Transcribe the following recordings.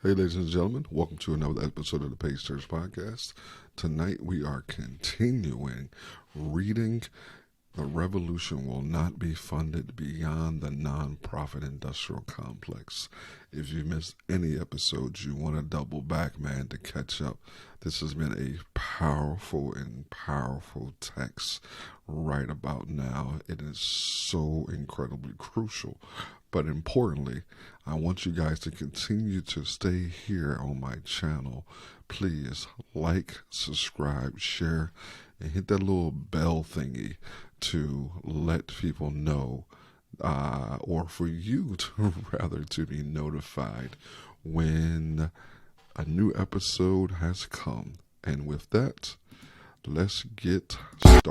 Hey, ladies and gentlemen, welcome to another episode of the Page Church Podcast. Tonight we are continuing reading The Revolution Will Not Be Funded Beyond the Nonprofit Industrial Complex. If you missed any episodes, you want to double back, man, to catch up. This has been a powerful text right about now. It is so incredibly crucial. But importantly, I want you guys to continue to stay here on my channel. Please like, subscribe, share, and hit that little bell thingy to let people know, or for you to rather to be notified when a new episode has come. And with that, let's get started.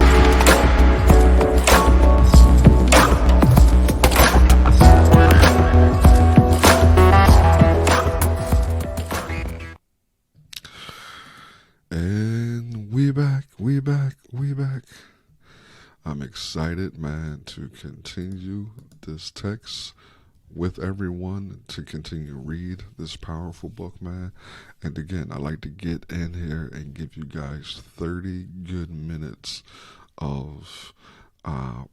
And we back. I'm excited, man, to continue this text with everyone, to continue to read this powerful book, man. And again, I like to get in here and give you guys 30 good minutes of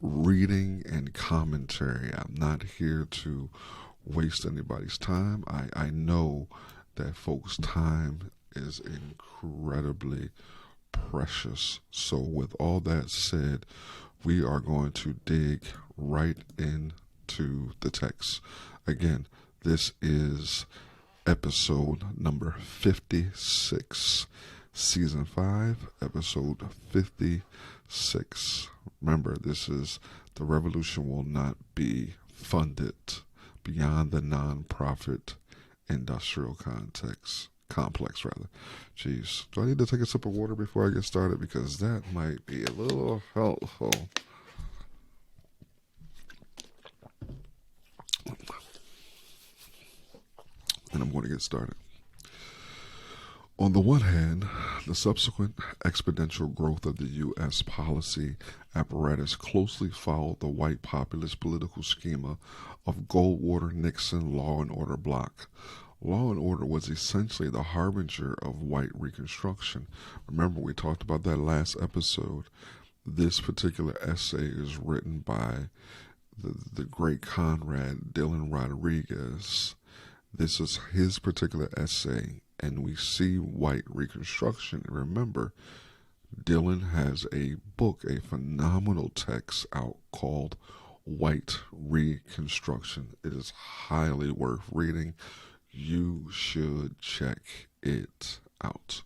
reading and commentary. I'm not here to waste anybody's time. I know that folks' time is incredibly precious. So with all that said, we are going to dig right into the text. Again, this is episode number 56, season 5, episode 56. Remember, this is The Revolution Will Not Be Funded Beyond the Nonprofit Industrial Complex. Jeez. Do I need to take a sip of water before I get started? Because that might be a little helpful. And I'm going to get started. On the one hand, the subsequent exponential growth of the U.S. policy apparatus closely followed the white populist political schema of Goldwater-Nixon law and order bloc. Law and order was essentially the harbinger of white Reconstruction. Remember, we talked about that last episode. This particular essay is written by the great Conrad Dylan Rodriguez. This is his particular essay, and we see white Reconstruction. And remember, Dylan has a book, a phenomenal text out called White Reconstruction. It is highly worth reading. You should check it out.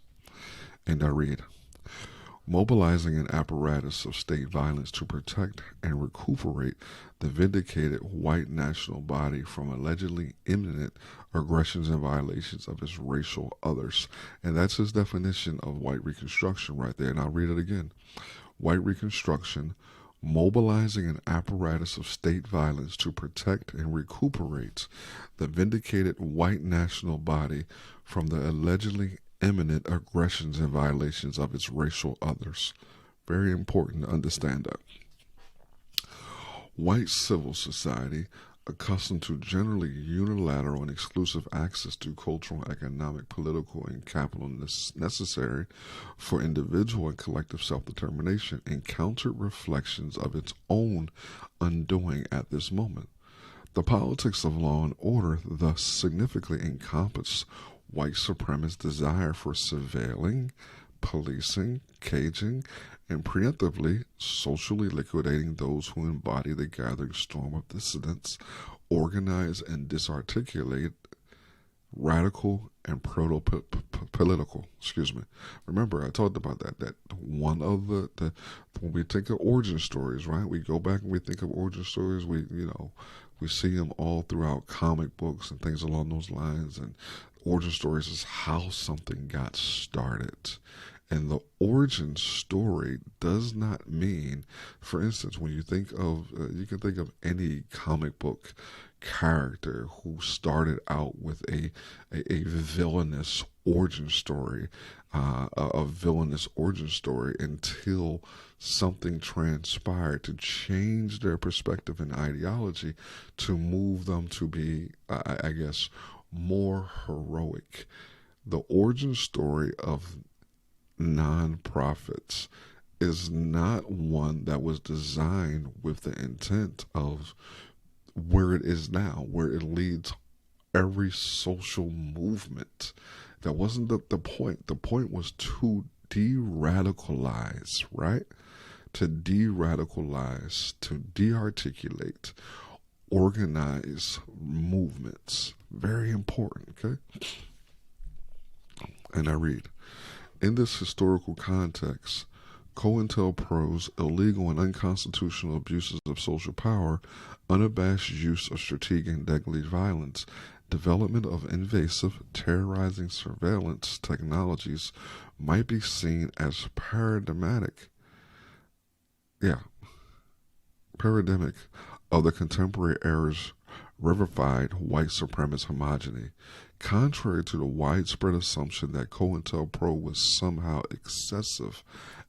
And I read, mobilizing an apparatus of state violence to protect and recuperate the vindicated white national body from allegedly imminent aggressions and violations of its racial others. And that's his definition of white Reconstruction right there. And I'll read it again. White Reconstruction, mobilizing an apparatus of state violence to protect and recuperate the vindicated white national body from the allegedly imminent aggressions and violations of its racial others. Very important to understand that. White civil society, accustomed to generally unilateral and exclusive access to cultural, economic, political, and capital necessary for individual and collective self-determination, encountered reflections of its own undoing at this moment. The politics of law and order thus significantly encompass white supremacist desire for surveilling, policing, caging, and preemptively socially liquidating those who embody the gathering storm of dissidents, organize and disarticulate, radical and proto-political. Remember, I talked about that one of the when we think of origin stories, right? We go back and we think of origin stories. We see them all throughout comic books and things along those lines. And origin stories is how something got started. And the origin story does not mean, for instance, when you think of, you can think of any comic book character who started out with a villainous origin story, a villainous origin story until something transpired to change their perspective and ideology to move them to be, I guess, more heroic. The origin story of nonprofits is not one that was designed with the intent of where it is now, where it leads every social movement. That wasn't the point. The point was to de-radicalize, right? To de-radicalize, to de-articulate, organize movements. Very important, okay? And I read, in this historical context, COINTELPRO's illegal and unconstitutional abuses of social power, unabashed use of strategic and deadly violence, development of invasive, terrorizing surveillance technologies might be seen as paradigmatic of the contemporary era's revivified white supremacist homogeny. Contrary to the widespread assumption that COINTELPRO was somehow excessive,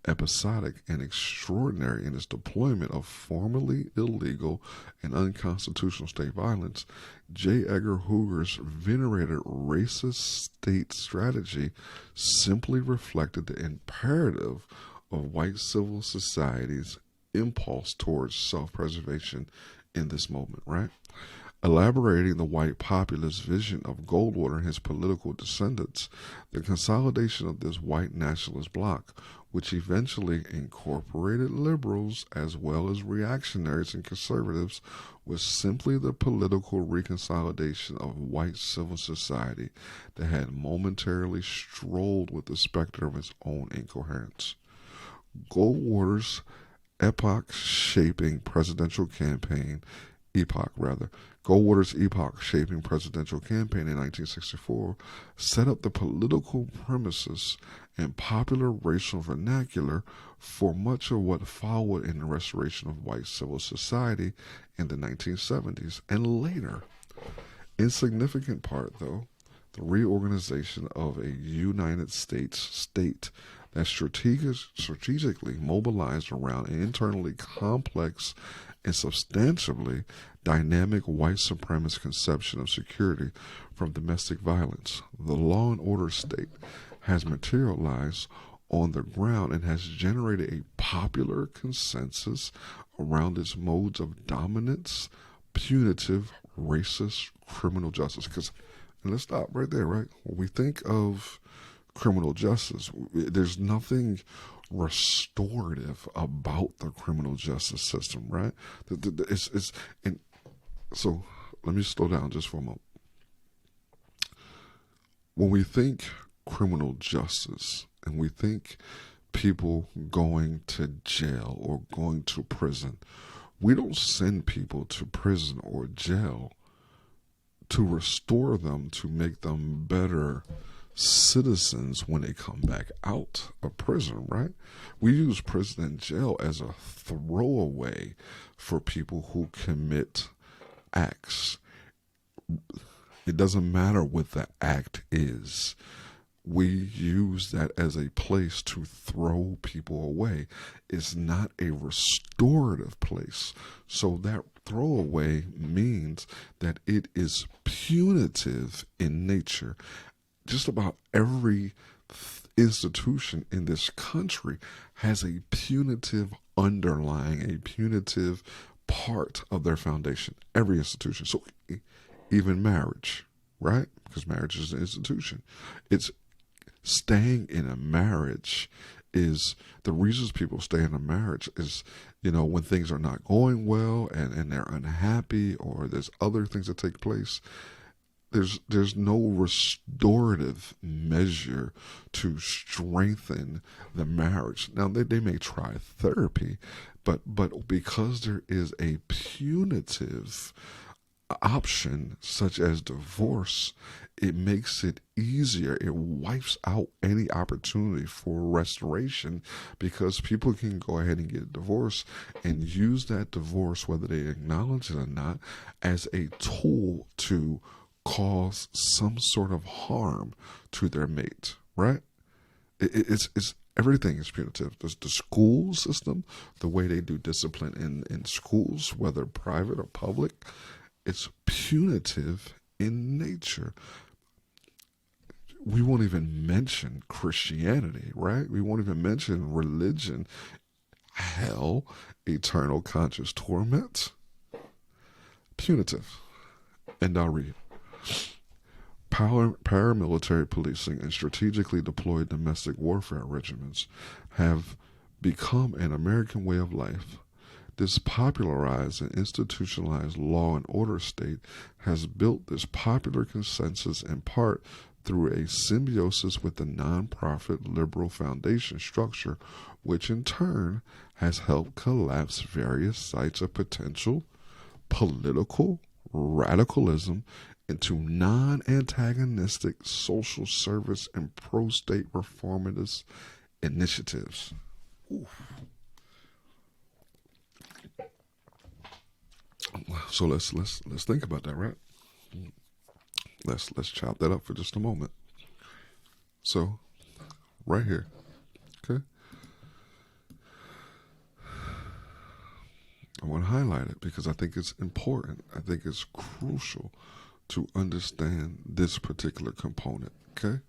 episodic, and extraordinary in its deployment of formerly illegal and unconstitutional state violence, J. Edgar Hoover's venerated racist state strategy simply reflected the imperative of white civil society's impulse towards self-preservation in this moment, right? Elaborating the white populist vision of Goldwater and his political descendants, the consolidation of this white nationalist bloc, which eventually incorporated liberals as well as reactionaries and conservatives, was simply the political reconsolidation of white civil society that had momentarily strolled with the specter of its own incoherence. Goldwater's epoch-shaping presidential campaign Goldwater's epoch-shaping presidential campaign in 1964 set up the political premises and popular racial vernacular for much of what followed in the restoration of white civil society in the 1970s and later. In significant part, though, the reorganization of a United States state that strategically mobilized around an internally complex and substantially dynamic white supremacist conception of security from domestic violence. The law and order state has materialized on the ground and has generated a popular consensus around its modes of dominance, punitive, racist, criminal justice. And let's stop right there, right? When we think of criminal justice, there's nothing restorative about the criminal justice system, right? So let me slow down just for a moment. When we think criminal justice and we think people going to jail or going to prison, we don't send people to prison or jail to restore them, to make them better citizens when they come back out of prison, right? We use prison and jail as a throwaway for people who commit acts. It doesn't matter what the act is. We use that as a place to throw people away. It's not a restorative place. So that throwaway means that it is punitive in nature. Just about every institution in this country has a punitive underlying, a punitive part of their foundation. Every institution. So even marriage, right? Because marriage is an institution. It's staying in a marriage is the reasons people stay in a marriage is, when things are not going well and they're unhappy or there's other things that take place. There's no restorative measure to strengthen the marriage. Now they may try therapy, but because there is a punitive option such as divorce, it makes it easier. It wipes out any opportunity for restoration because people can go ahead and get a divorce and use that divorce, whether they acknowledge it or not, as a tool to cause some sort of harm to their mate, right? It's everything is punitive. The school system, the way they do discipline in schools, whether private or public, it's punitive in nature. We won't even mention Christianity, right? We won't even mention religion, hell, eternal conscious torment, punitive. And I'll read. Paramilitary policing and strategically deployed domestic warfare regiments have become an American way of life. This popularized and institutionalized law and order state has built this popular consensus in part through a symbiosis with the nonprofit liberal foundation structure, which in turn has helped collapse various sites of potential political radicalism into non-antagonistic social service and pro-state reformist initiatives. Oof. So let's think about that, right? Let's chop that up for just a moment. So, right here, okay? I want to highlight it because I think it's important. I think it's crucial to understand this particular component, okay?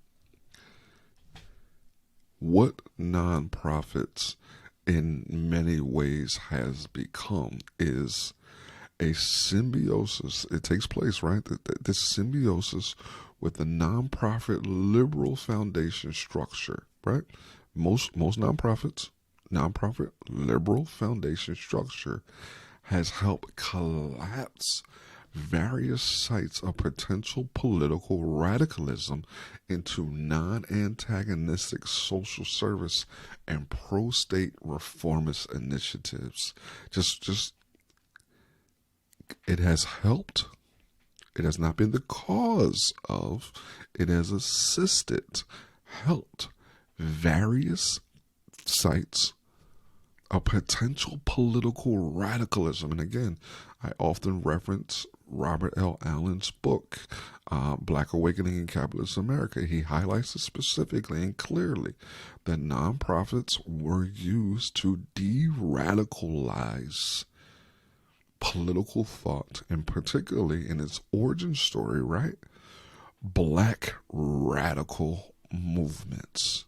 What nonprofits in many ways has become is a symbiosis. It takes place, right? This symbiosis with the nonprofit liberal foundation structure, right? Most nonprofit liberal foundation structure has helped collapse various sites of potential political radicalism into non-antagonistic social service and pro-state reformist initiatives. Just it has helped. It has not been the cause of. It has assisted, helped various sites of potential political radicalism. And again, I often reference Robert L. Allen's book, Black Awakening in Capitalist America. He highlights it specifically and clearly that nonprofits were used to de-radicalize political thought, and particularly in its origin story, right? Black radical movements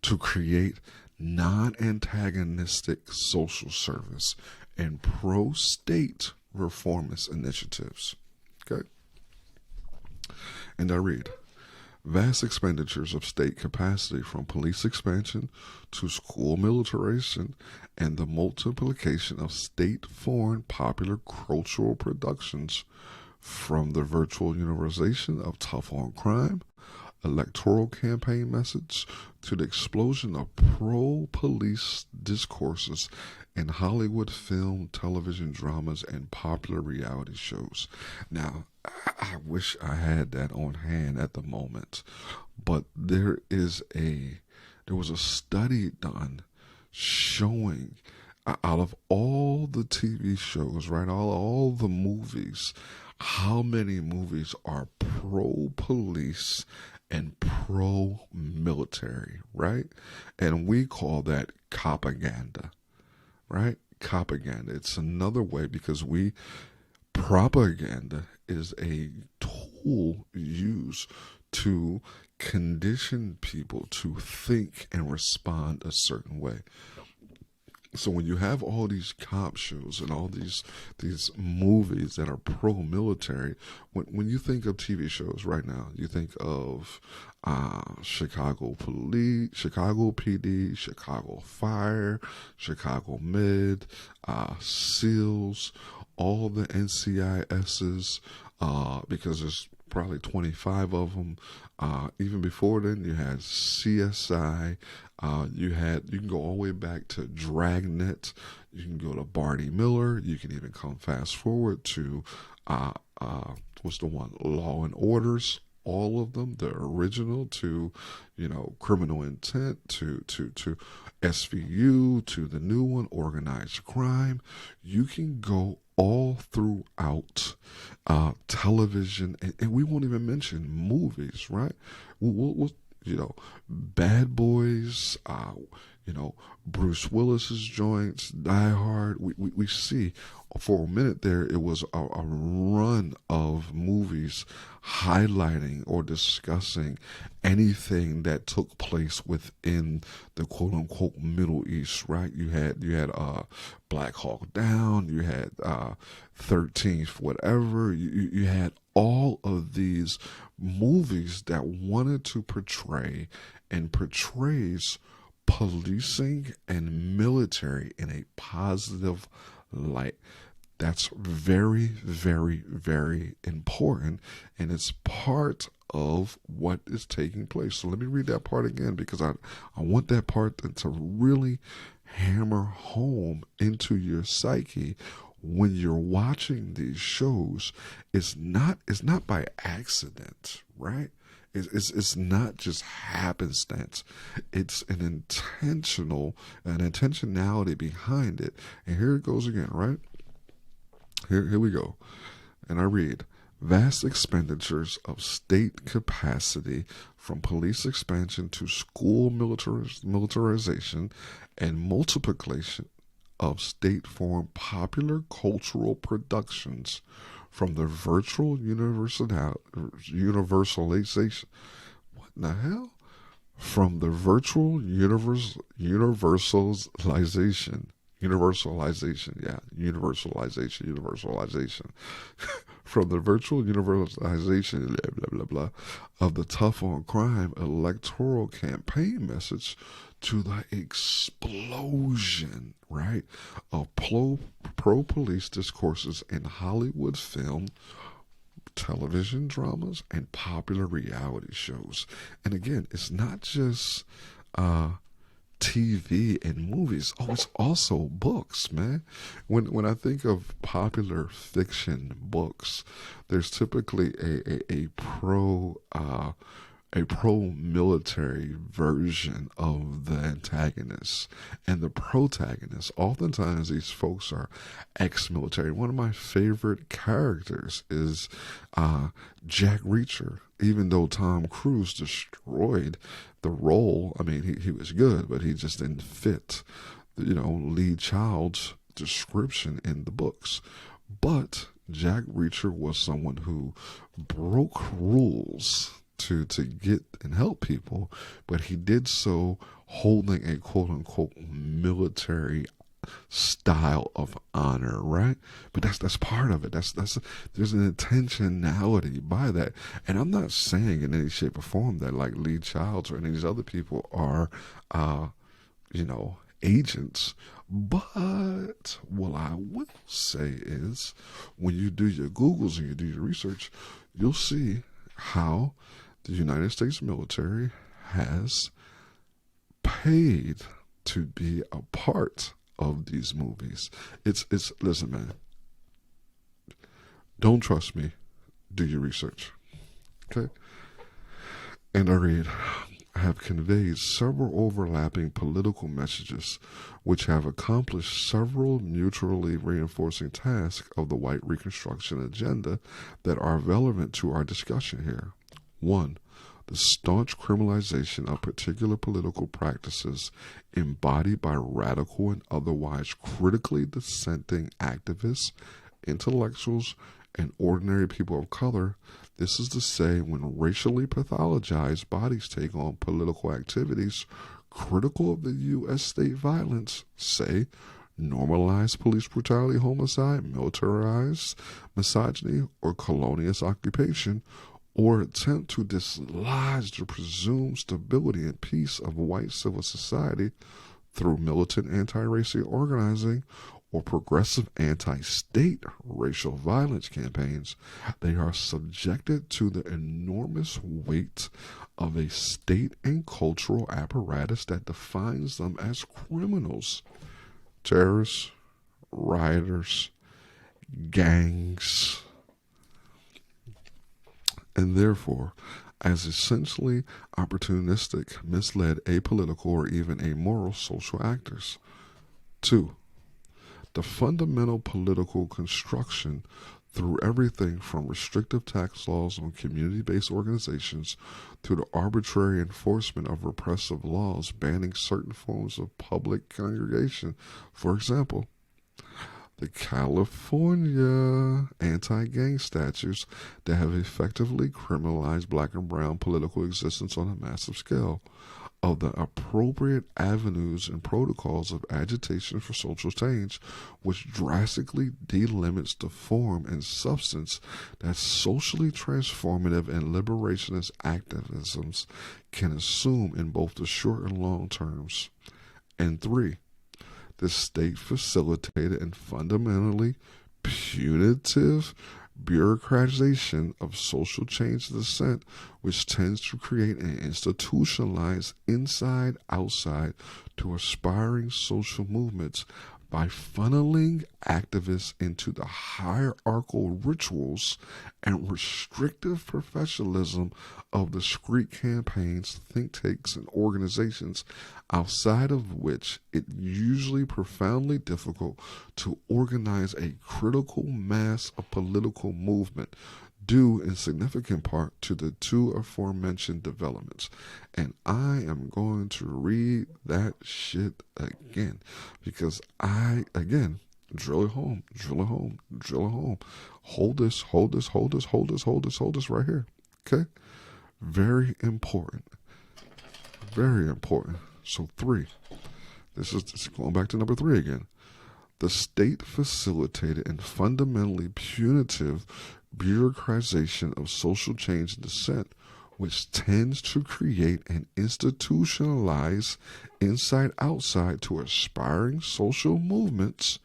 to create non-antagonistic social service and pro-state reformist initiatives. Okay? And I read, vast expenditures of state capacity from police expansion to school militarization and the multiplication of state foreign popular cultural productions, from the virtual universalization of tough on crime, electoral campaign message, to the explosion of pro-police discourses in Hollywood film, television dramas, and popular reality shows. Now, I wish I had that on hand at the moment, but there was a study done showing out of all the TV shows, right, all the movies, how many movies are pro-police and pro-military, right? And we call that propaganda, right? Propaganda. It's another way because propaganda is a tool used to condition people to think and respond a certain way. So when you have all these cop shows and all these movies that are pro-military, when you think of TV shows right now, you think of Chicago Police, Chicago PD, Chicago Fire, Chicago Med, SEALs, all the NCISs, because there's probably 25 of them. Even before then, you had CSI. You can go all the way back to Dragnet. You can go to Barney Miller. You can even come fast forward to what's the one? Law and Orders. All of them, the original to, Criminal Intent, to SVU, to the new one, Organized Crime. You can go all throughout television, and we won't even mention movies, right? We'll Bad Boys, Bruce Willis's joints, Die Hard. We see for a minute there, it was a run of movies highlighting or discussing anything that took place within the quote unquote Middle East, right? You had Black Hawk Down, you had 13th, whatever. You had all of these movies that wanted to portray and portrays policing and military in a positive light. That's very, very, very important, and it's part of what is taking place. So let me read that part again, because I want that part to really hammer home into your psyche when you're watching these shows. It's not by accident, right? It's not just happenstance. It's an intentionality behind it. And here it goes again, right? Here we go. And I read, vast expenditures of state capacity, from police expansion to school militarization and multiplication of state-formed popular cultural productions, from the virtual universalization. What in the hell? From the virtual universalization. From the virtual universalization, blah, blah, blah, blah, of the tough on crime electoral campaign message to the explosion, right, of pro-police discourses in Hollywood film, television dramas, and popular reality shows. And again, it's not just TV and movies. Oh, it's also books, man. When I think of popular fiction books, there's typically a pro-military version of the antagonist and the protagonist. Oftentimes these folks are ex-military. One of my favorite characters is Jack Reacher. Even though Tom Cruise destroyed the role, I mean, he was good, but he just didn't fit, Lee Child's description in the books. But Jack Reacher was someone who broke rules to get and help people, but he did so holding a quote unquote military style of honor, right? But that's part of it. That's there's an intentionality by that. And I'm not saying in any shape or form that like Lee Childs or any of these other people are agents. But what I will say is, when you do your Googles and you do your research, you'll see how the United States military has paid to be a part of these movies. It's listen, man. Don't trust me. Do your research. Okay? And I read, have conveyed several overlapping political messages which have accomplished several mutually reinforcing tasks of the white Reconstruction agenda that are relevant to our discussion here. 1. The staunch criminalization of particular political practices embodied by radical and otherwise critically dissenting activists, intellectuals, and ordinary people of color. This is to say, when racially pathologized bodies take on political activities critical of the U.S. state violence, say, normalized police brutality, homicide, militarized misogyny, or colonialist occupation, or attempt to dislodge the presumed stability and peace of white civil society through militant anti-racial organizing or progressive anti-state racial violence campaigns, they are subjected to the enormous weight of a state and cultural apparatus that defines them as criminals, terrorists, rioters, gangs, and therefore as essentially opportunistic, misled, apolitical, or even amoral social actors. 2. The fundamental political construction through everything from restrictive tax laws on community-based organizations to the arbitrary enforcement of repressive laws banning certain forms of public congregation. For example, the California anti-gang statutes that have effectively criminalized black and brown political existence on a massive scale, of the appropriate avenues and protocols of agitation for social change, which drastically delimits the form and substance that socially transformative and liberationist activisms can assume in both the short and long terms. And 3, the state-facilitated and fundamentally punitive bureaucratization of social change dissent, which tends to create an institutionalized inside-outside to aspiring social movements by funneling activists into the hierarchical rituals and restrictive professionalism of discrete campaigns, think tanks, and organizations, outside of which it usually profoundly difficult to organize a critical mass of political movement, due in significant part to the two aforementioned developments. And I am going to read that shit again because drill it home, drill it home, drill it home. Hold this right here. Okay? Very important. Very important. So 3. This is going back to number 3 again. The state-facilitated and fundamentally punitive bureaucratization of social change and dissent, which tends to create an institutionalized inside-outside to aspiring social movements,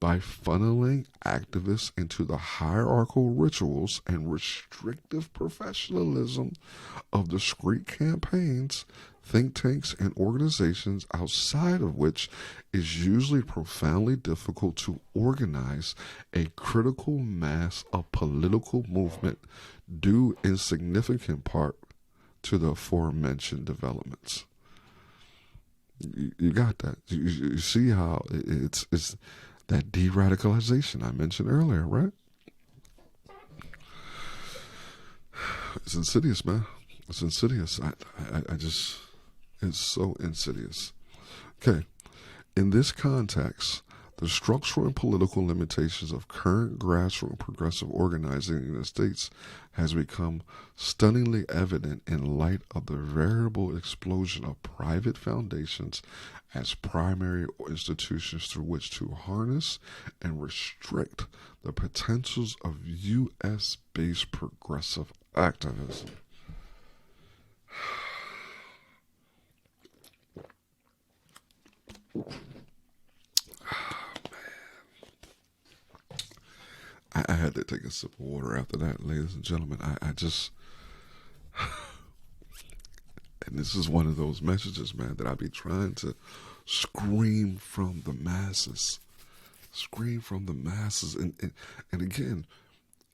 by funneling activists into the hierarchical rituals and restrictive professionalism of discrete campaigns, think tanks, and organizations, outside of which is usually profoundly difficult to organize a critical mass of political movement, due in significant part to the aforementioned developments. You got that? You see how it's that de-radicalization I mentioned earlier, right? It's insidious, man. It's insidious. I just, it's so insidious. Okay. In this context, the structural and political limitations of current grassroots progressive organizing in the United States has become stunningly evident in light of the variable explosion of private foundations as primary institutions through which to harness and restrict the potentials of U.S.-based progressive activism. I had to take a sip of water after that, ladies and gentlemen. I just, and this is one of those messages, man, that I be trying to scream from the masses. And again,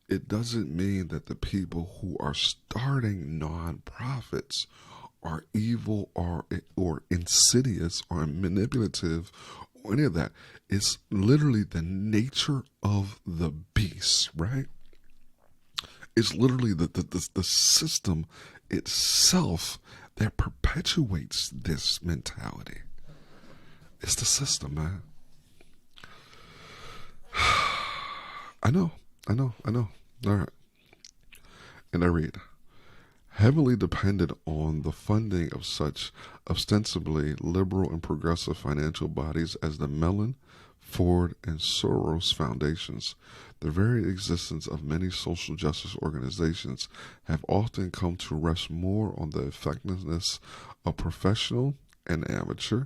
it doesn't mean that the people who are starting nonprofits are evil or insidious or manipulative or any of that. It's literally the nature of the beast, right? It's literally the system itself that perpetuates this mentality. It's the system, man. I know. All right. And I read, heavily dependent on the funding of such ostensibly liberal and progressive financial bodies as the Mellon, Ford, and Soros foundations, the very existence of many social justice organizations have often come to rest more on the effectiveness of professional and amateur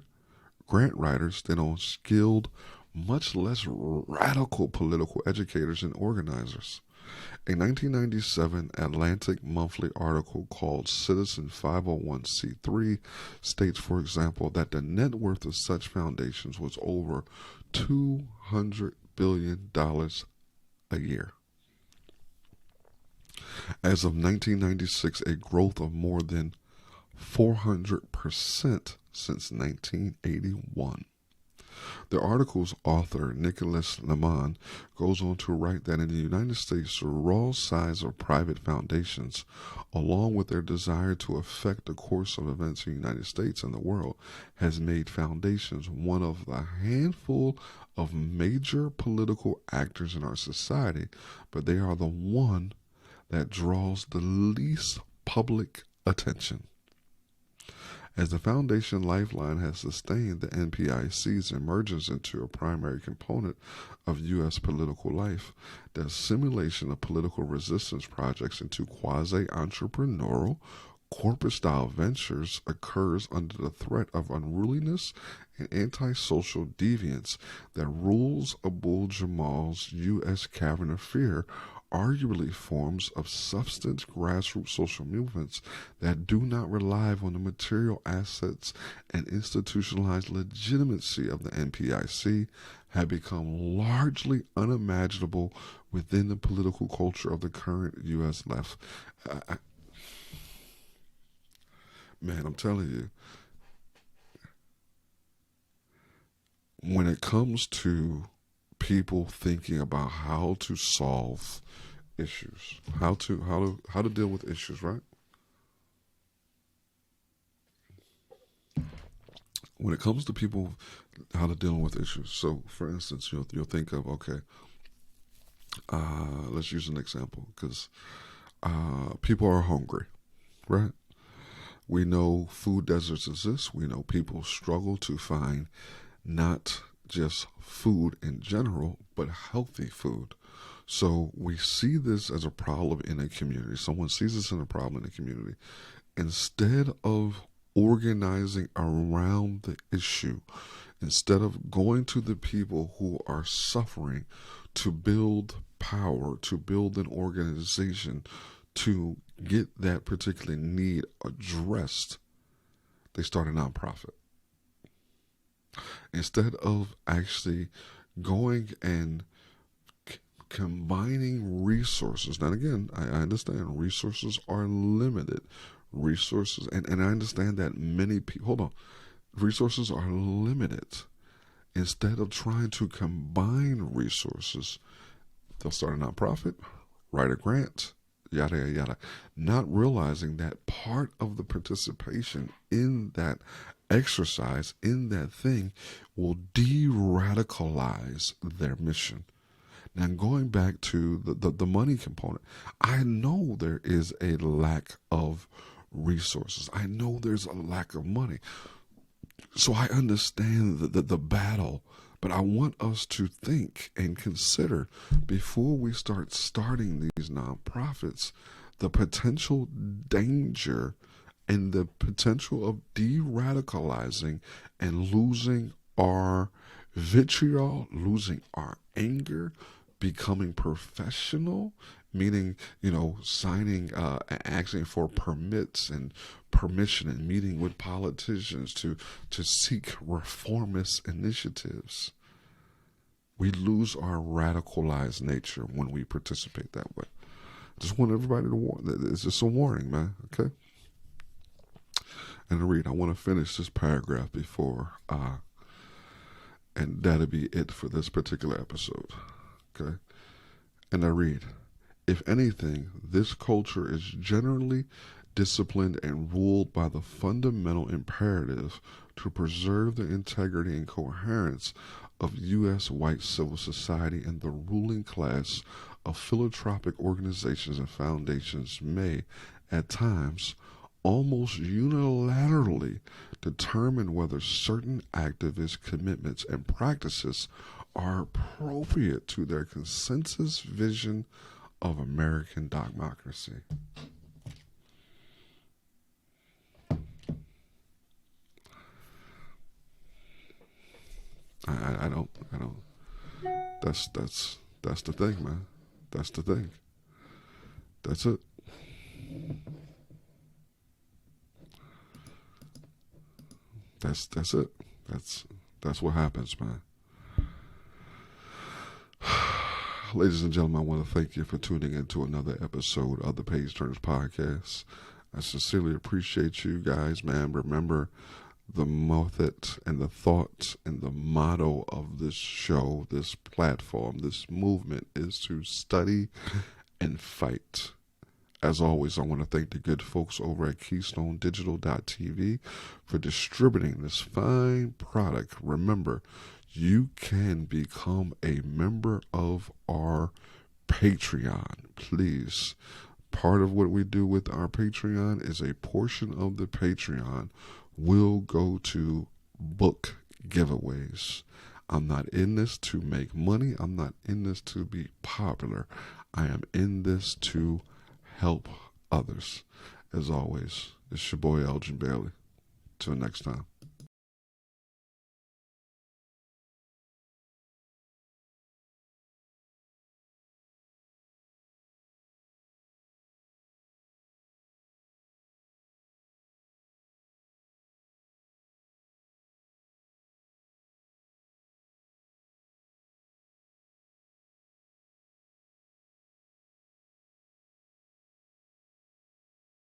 grant writers than on skilled, much less radical political educators and organizers. A 1997 Atlantic Monthly article called Citizen 501c3 states, for example, that the net worth of such foundations was over $200 billion a year. As of 1996, a growth of more than 400% since 1981. The article's author, Nicholas Lemon, goes on to write that in the United States, the raw size of private foundations, along with their desire to affect the course of events in the United States and the world, has made foundations one of the handful of major political actors in our society, but they are the one that draws the least public attention. As the Foundation Lifeline has sustained the NPIC's emergence into a primary component of U.S. political life, the assimilation of political resistance projects into quasi-entrepreneurial, corporate-style ventures occurs under the threat of unruliness and antisocial deviance that rules Abul Jamal's U.S. Cavern of Fear, arguably forms of substance grassroots social movements that do not rely on the material assets and institutionalized legitimacy of the NPIC have become largely unimaginable within the political culture of the current U.S. left. Man, I'm telling you, when it comes to people thinking about how to solve issues, how to deal with issues, right? When it comes to people how to deal with issues, so for instance, you'll think of, okay, let's use an example, because people are hungry, right? We know food deserts exist. We know people struggle to find not just food in general, but healthy food. So we see this as a problem in a community. Someone sees this as a problem in a community. Instead of organizing around the issue, instead of going to the people who are suffering to build power, to build an organization, to get that particular need addressed, they start a nonprofit. Instead of actually going and combining resources. Now, again, I understand resources are limited. Resources, and I understand that many people, hold on, resources are limited. Instead of trying to combine resources, they'll start a nonprofit, write a grant, yada, yada, yada, not realizing that part of the participation in that exercise, in that thing, will de-radicalize their mission. Now, going back to the money component, I know there is a lack of resources. I know there's a lack of money. So I understand the battle, but I want us to think and consider before we starting these nonprofits, the potential danger and the potential of de-radicalizing and losing our vitriol, losing our anger, becoming professional, meaning, signing, asking for permits and permission and meeting with politicians to seek reformist initiatives. We lose our radicalized nature when we participate that way. I just want everybody to warn. It's just a warning, man, okay? And to read, I want to finish this paragraph before, and that'll be it for this particular episode. Okay? And I read, if anything, this culture is generally disciplined and ruled by the fundamental imperative to preserve the integrity and coherence of U.S. white civil society, and the ruling class of philanthropic organizations and foundations may, at times, almost unilaterally determine whether certain activist commitments and practices are appropriate to their consensus vision of American democracy. I don't. That's the thing, man. That's the thing. That's it. That's it. That's what happens, man. Ladies and gentlemen, I want to thank you for tuning into another episode of the Page Turners Podcast. I sincerely appreciate you guys, man. Remember, The method and the thought and the motto of this show, this platform, this movement is to study and fight. As always, I want to thank the good folks over at KeystoneDigital.tv for distributing this fine product. Remember, you can become a member of our Patreon. Please. Part of what we do with our Patreon is a portion of the Patreon will go to book giveaways. I'm not in this to make money. I'm not in this to be popular. I am in this to help others. As always, it's your boy Elgin Bailey. Till next time.